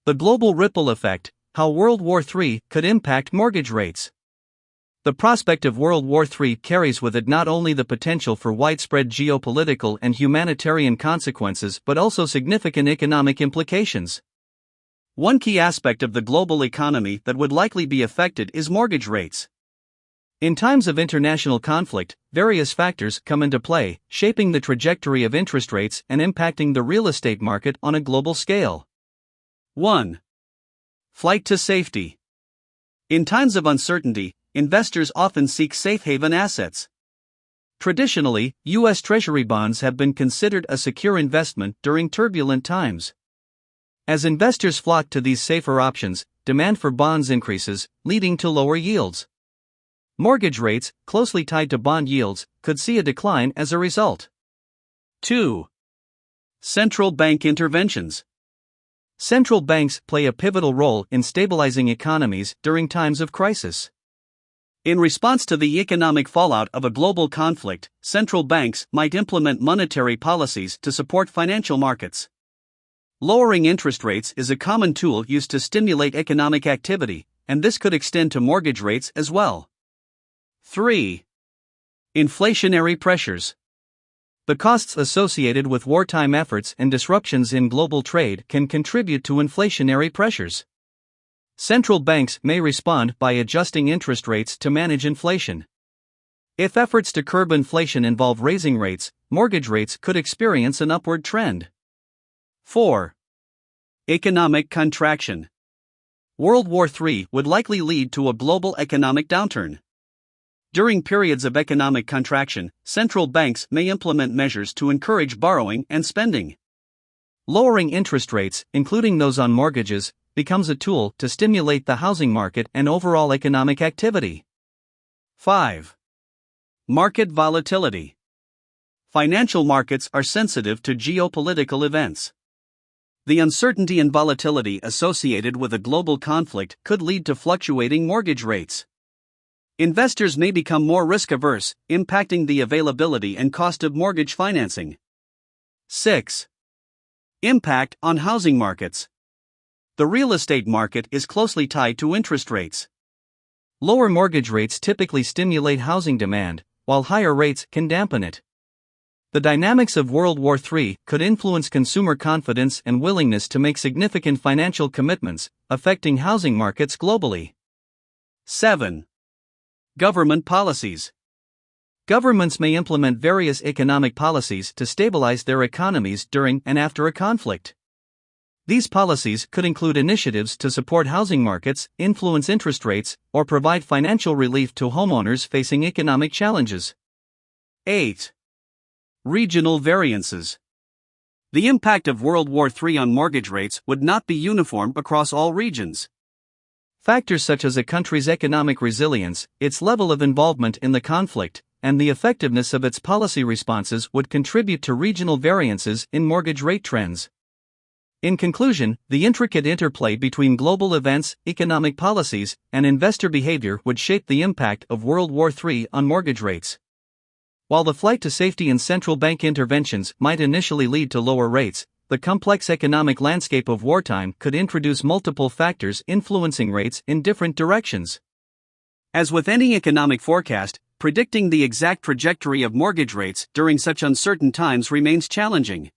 The global ripple effect: how World War III could impact mortgage rates. The prospect of World War III carries with it not only the potential for widespread geopolitical and humanitarian consequences but also significant economic implications. One key aspect of the global economy that would likely be affected is mortgage rates. In times of international conflict, various factors come into play, shaping the trajectory of interest rates and impacting the real estate market on a global scale. 1. Flight to safety. In times of uncertainty, investors often seek safe haven assets. Traditionally, U.S. Treasury bonds have been considered a secure investment during turbulent times. As investors flock to these safer options, demand for bonds increases, leading to lower yields. Mortgage rates, closely tied to bond yields, could see a decline as a result. 2. Central bank interventions. Central banks play a pivotal role in stabilizing economies during times of crisis. In response to the economic fallout of a global conflict, central banks might implement monetary policies to support financial markets. Lowering interest rates is a common tool used to stimulate economic activity, and this could extend to mortgage rates as well. 3. Inflationary pressures. The costs associated with wartime efforts and disruptions in global trade can contribute to inflationary pressures. Central banks may respond by adjusting interest rates to manage inflation. If efforts to curb inflation involve raising rates, mortgage rates could experience an upward trend. 4. Economic contraction. World War III would likely lead to a global economic downturn. During periods of economic contraction, central banks may implement measures to encourage borrowing and spending. Lowering interest rates, including those on mortgages, becomes a tool to stimulate the housing market and overall economic activity. 5. Market volatility. Financial markets are sensitive to geopolitical events. The uncertainty and volatility associated with a global conflict could lead to fluctuating mortgage rates. Investors may become more risk-averse, impacting the availability and cost of mortgage financing. 6. Impact on housing markets. The real estate market is closely tied to interest rates. Lower mortgage rates typically stimulate housing demand, while higher rates can dampen it. The dynamics of World War III could influence consumer confidence and willingness to make significant financial commitments, affecting housing markets globally. 7. Government policies. Governments may implement various economic policies to stabilize their economies during and after a conflict. These policies could include initiatives to support housing markets, influence interest rates, or provide financial relief to homeowners facing economic challenges. 8. Regional variances. The impact of World War III on mortgage rates would not be uniform across all regions. Factors such as a country's economic resilience, its level of involvement in the conflict, and the effectiveness of its policy responses would contribute to regional variances in mortgage rate trends. In conclusion, the intricate interplay between global events, economic policies, and investor behavior would shape the impact of World War III on mortgage rates. While the flight to safety and central bank interventions might initially lead to lower rates, the complex economic landscape of wartime could introduce multiple factors influencing rates in different directions. As with any economic forecast, predicting the exact trajectory of mortgage rates during such uncertain times remains challenging.